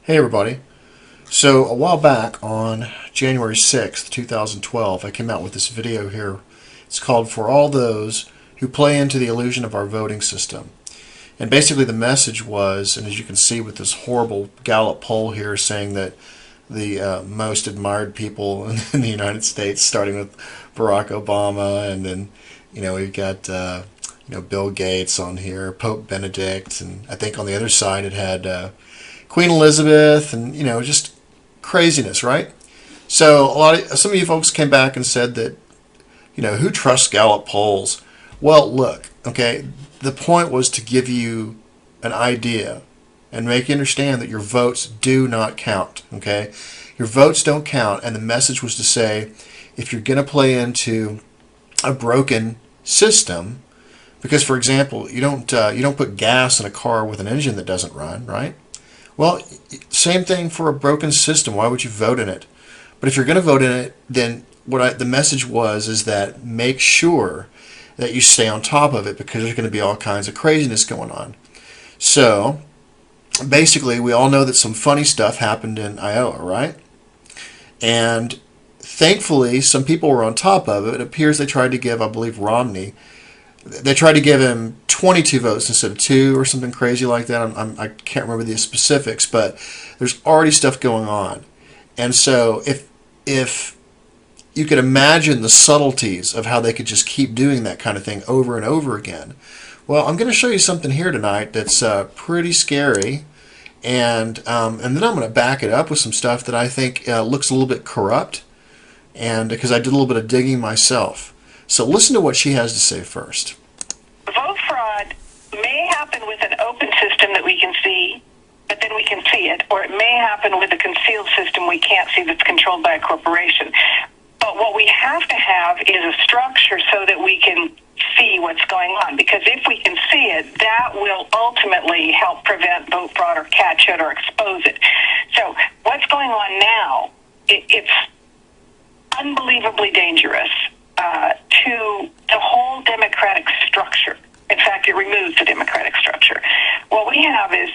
Hey everybody. So a while back on January 6th, 2012, I came out with this video here. It's called For All Those Who Play Into the Illusion of Our Voting System. And basically the message was, and as you can see with this horrible Gallup poll here saying that the most admired people in the United States, starting with Barack Obama, and then we've got Bill Gates on here, Pope Benedict, and I think on the other side it had Queen Elizabeth, and just craziness, right? So some of you folks came back and said that who trusts Gallup polls? Well, look, okay, the point was to give you an idea and make you understand that your votes do not count, okay? Your votes don't count, and the message was to say, if you're going to play into a broken system, because for example, you don't put gas in a car with an engine that doesn't run, right? Well, same thing for a broken system. Why would you vote in it? But if you're going to vote in it, then the message is that make sure that you stay on top of it, because there's going to be all kinds of craziness going on. So basically, we all know that some funny stuff happened in Iowa, right? And thankfully, some people were on top of it. It appears they tried to give, I believe, Romney, they tried to give him 22 votes instead of 2 or something crazy like that. I can't remember the specifics, but there's already stuff going on. And so if you could imagine the subtleties of how they could just keep doing that kind of thing over and over again. Well, I'm going to show you something here tonight that's pretty scary, and then I'm going to back it up with some stuff that I think looks a little bit corrupt, and because I did a little bit of digging myself. So listen to what she has to say first. Vote fraud may happen with an open system that we can see, but then we can see it, or it may happen with a concealed system we can't see that's controlled by a corporation. But what we have to have is a structure so that we can see what's going on, because if we can see it, that will ultimately help prevent vote fraud or catch it or expose it. So what's going on now, it's unbelievably dangerous to the whole democratic structure. In fact, it removes the democratic structure. What we have is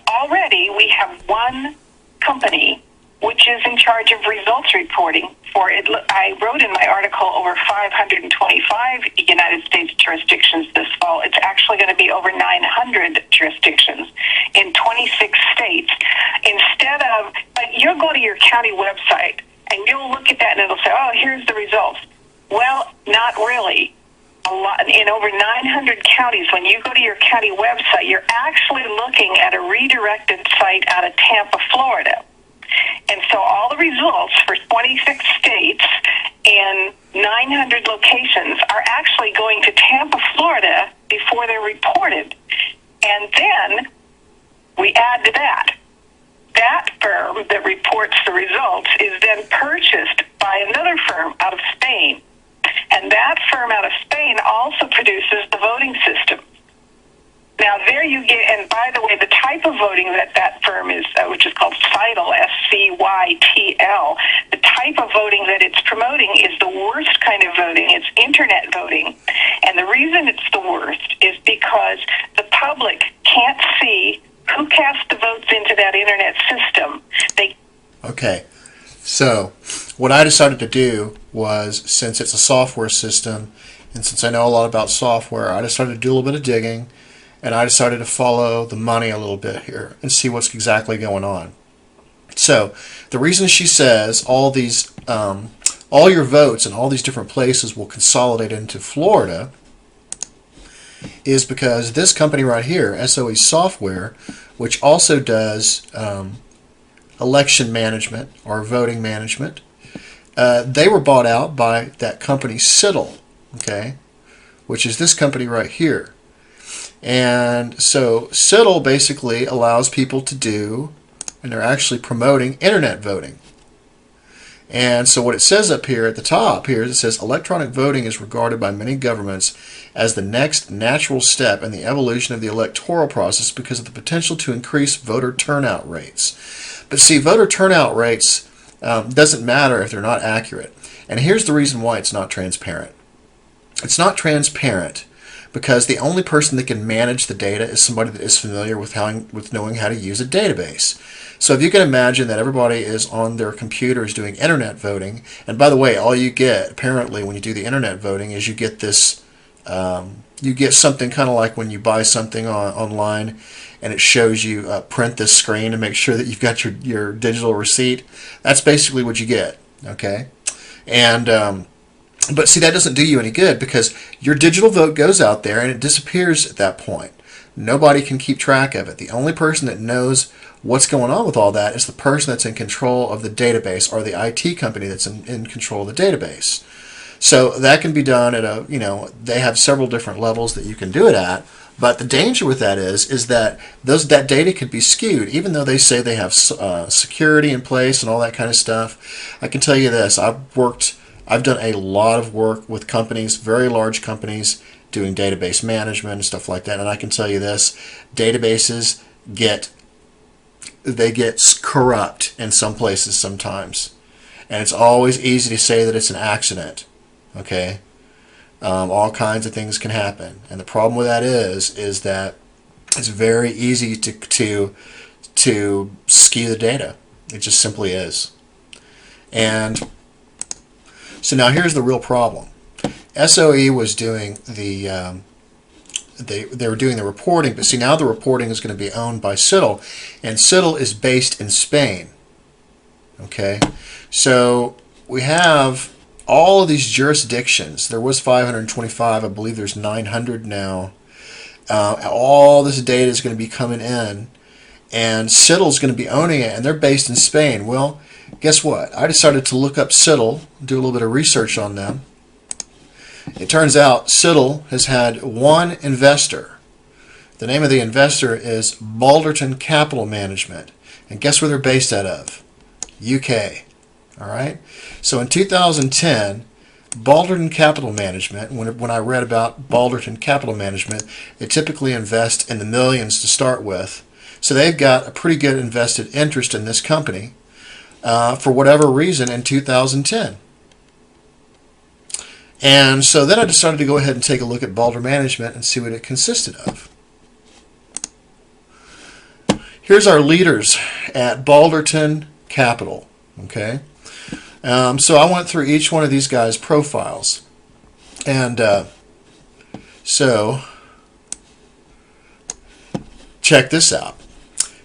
already we have one company which is in charge of results reporting for it. I wrote in my article over 525 United States jurisdictions this fall. It's actually going to be over 900 jurisdictions in 26 states. But you'll go to your county website and you'll look at that and it'll say, oh, here's the results. Well, not really. In over 900 counties, when you go to your county website, you're actually looking at a redirected site out of Tampa, Florida. And so all the results for 26 states and 900 locations are actually going to Tampa, Florida before they're reported. And then we add to that. That firm that reports the results is then purchased by another firm out of Spain. And that firm out of Spain also produces the voting system. Now, there you get, and by the way, the type of voting that firm is, which is called SCYTL, SCYTL, the type of voting that it's promoting is the worst kind of voting. It's internet voting. And the reason it's the worst is because the public can't see who cast the votes into that internet system. Okay. So what I decided to do was, since it's a software system, and since I know a lot about software, I decided to do a little bit of digging, and I decided to follow the money a little bit here and see what's exactly going on. So the reason she says all your votes in all these different places will consolidate into Florida is because this company right here, SOE Software, which also does election management or voting management, they were bought out by that company SCYTL, okay, which is this company right here. And so SCYTL basically allows people to do, and they're actually promoting internet voting. And so what it says up here at the top here is it says electronic voting is regarded by many governments as the next natural step in the evolution of the electoral process because of the potential to increase voter turnout rates. But see, voter turnout rates doesn't matter if they're not accurate. And here's the reason why it's not transparent. It's not transparent because the only person that can manage the data is somebody that is familiar with knowing how to use a database. So if you can imagine that everybody is on their computers doing internet voting, and by the way, all you get apparently when you do the internet voting is you get this, you get something kind of like when you buy something online and it shows you print this screen to make sure that you've got your digital receipt. That's basically what you get, okay? And but see, that doesn't do you any good because your digital vote goes out there and it disappears at that point. Nobody can keep track of it. The only person that knows what's going on with all that is the person that's in control of the database or the IT company that's in control of the database. So that can be done at a, they have several different levels that you can do it at. But the danger with that is that that data could be skewed, even though they say they have security in place and all that kind of stuff. I can tell you this: I've done a lot of work with companies, very large companies, doing database management and stuff like that. And I can tell you this: databases get corrupt in some places sometimes, and it's always easy to say that it's an accident. Okay. All kinds of things can happen, and the problem with that is that it's very easy to skew the data. It just simply is. And so now here's the real problem. SOE was doing the they were doing the reporting, but see, now the reporting is going to be owned by SCYTL, and SCYTL is based in Spain. Okay, so we have all of these jurisdictions. There was 525. I believe there's 900 now. All this data is going to be coming in, and SCYTL is going to be owning it, and they're based in Spain. Well, guess what? I decided to look up SCYTL, do a little bit of research on them. It turns out SCYTL has had one investor. The name of the investor is Balderton Capital Management, and guess where they're based out of? UK. All right. So in 2010, Balderton Capital Management, when I read about Balderton Capital Management, they typically invest in the millions to start with. So they've got a pretty good invested interest in this company for whatever reason in 2010. And so then I decided to go ahead and take a look at Balder Management and see what it consisted of. Here's our leaders at Balderton Capital. Okay. So I went through each one of these guys' profiles, and so check this out.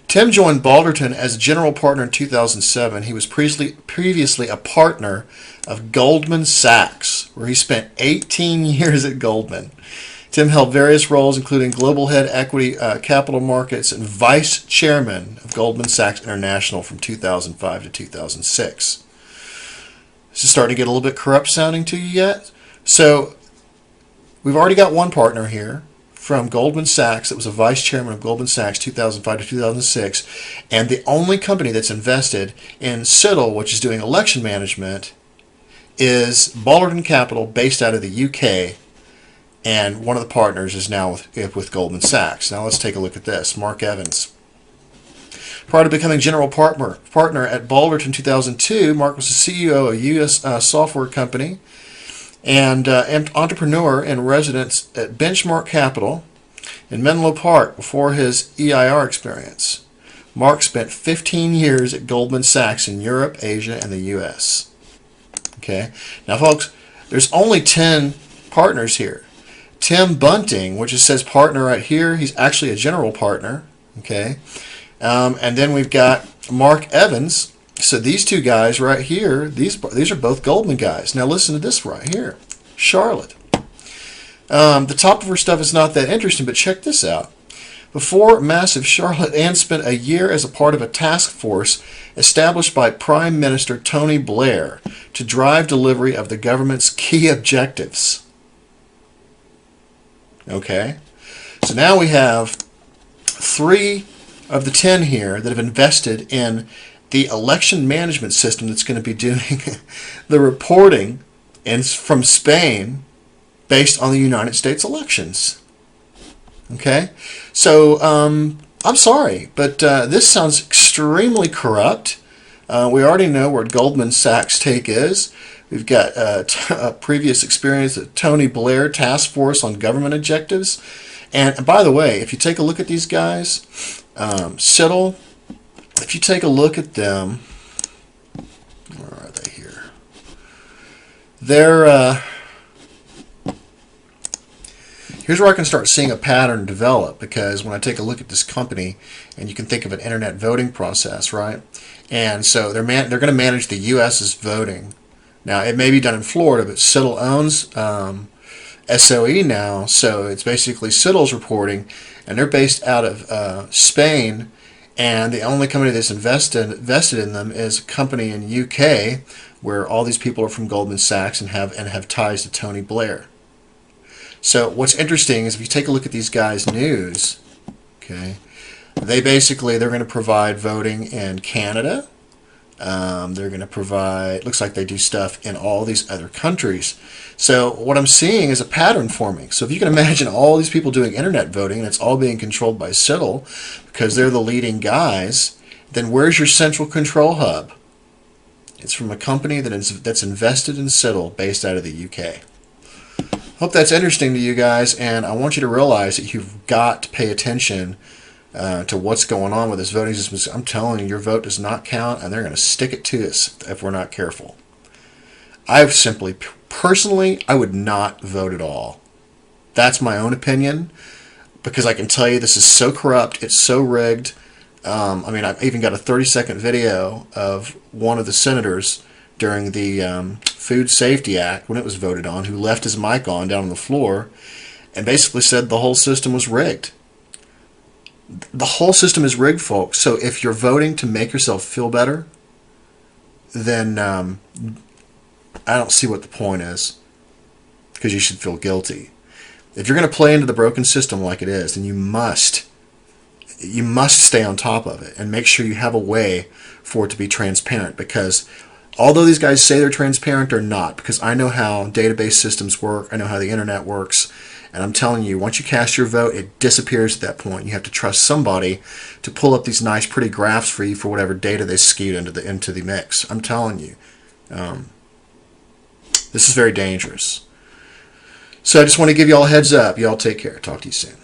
Tim joined Balderton as a general partner in 2007. He was previously a partner of Goldman Sachs, where he spent 18 years at Goldman. Tim held various roles, including global head equity capital markets and vice chairman of Goldman Sachs International from 2005 to 2006. This is starting to get a little bit corrupt sounding to you yet? So we've already got one partner here from Goldman Sachs that was a vice chairman of Goldman Sachs 2005 to 2006, and the only company that's invested in SCYTL, which is doing election management, is Balderton Capital, based out of the UK, and one of the partners is now with Goldman Sachs. Now let's take a look at this. Mark Evans. Prior to becoming general partner at Balderton in 2002, Mark was the CEO of a U.S. software company and entrepreneur in residence at Benchmark Capital in Menlo Park before his EIR experience. Mark spent 15 years at Goldman Sachs in Europe, Asia, and the U.S. Okay. Now, folks, there's only 10 partners here. Tim Bunting, which it says partner right here, he's actually a general partner. Okay. And then we've got Mark Evans. So these two guys right here, these are both Goldman guys. Now listen to this right here. Charlotte. The top of her stuff is not that interesting, but check this out. Before Massive, Charlotte Ann spent a year as a part of a task force established by Prime Minister Tony Blair to drive delivery of the government's key objectives. Okay. So now we have 3 of the 10 here that have invested in the election management system that's going to be doing the reporting from Spain based on the United States elections. Okay? So, I'm sorry, but this sounds extremely corrupt. We already know where Goldman Sachs' take is. We've got a previous experience at Tony Blair Task Force on Government Objectives. And by the way, if you take a look at these guys, SCYTL, if you take a look at them, where are they here? They're, here's where I can start seeing a pattern develop, because when I take a look at this company, and you can think of an internet voting process, right? And so they're going to manage the U.S.'s voting. Now, it may be done in Florida, but SCYTL owns SOE now, so it's basically SCYTL's reporting, and they're based out of Spain, and the only company that's invested in them is a company in UK, where all these people are from Goldman Sachs and have ties to Tony Blair. So what's interesting is if you take a look at these guys' news, okay, they're going to provide voting in Canada. They're going to provide, looks like they do stuff in all these other countries. So what I'm seeing is a pattern forming. So if you can imagine all these people doing internet voting, and it's all being controlled by SCYTL because they're the leading guys, then where's your central control hub? It's from a company that's invested in SCYTL based out of the UK. Hope that's interesting to you guys, and I want you to realize that you've got to pay attention to what's going on with this voting system. I'm telling you, your vote does not count, and they're going to stick it to us if we're not careful. Personally, I would not vote at all. That's my own opinion, because I can tell you this is so corrupt, it's so rigged. I mean, I've even got a 30-second video of one of the senators during the Food Safety Act, when it was voted on, who left his mic on down on the floor and basically said the whole system was rigged. The whole system is rigged, folks. So if you're voting to make yourself feel better, then I don't see what the point is, because you should feel guilty. If you're going to play into the broken system like it is, then you must stay on top of it and make sure you have a way for it to be transparent, because although these guys say they're transparent, they're not, because I know how database systems work, I know how the internet works, and I'm telling you, once you cast your vote, it disappears at that point. You have to trust somebody to pull up these nice, pretty graphs for you for whatever data they skewed into the mix. I'm telling you, this is very dangerous. So I just want to give you all a heads up. You all take care. Talk to you soon.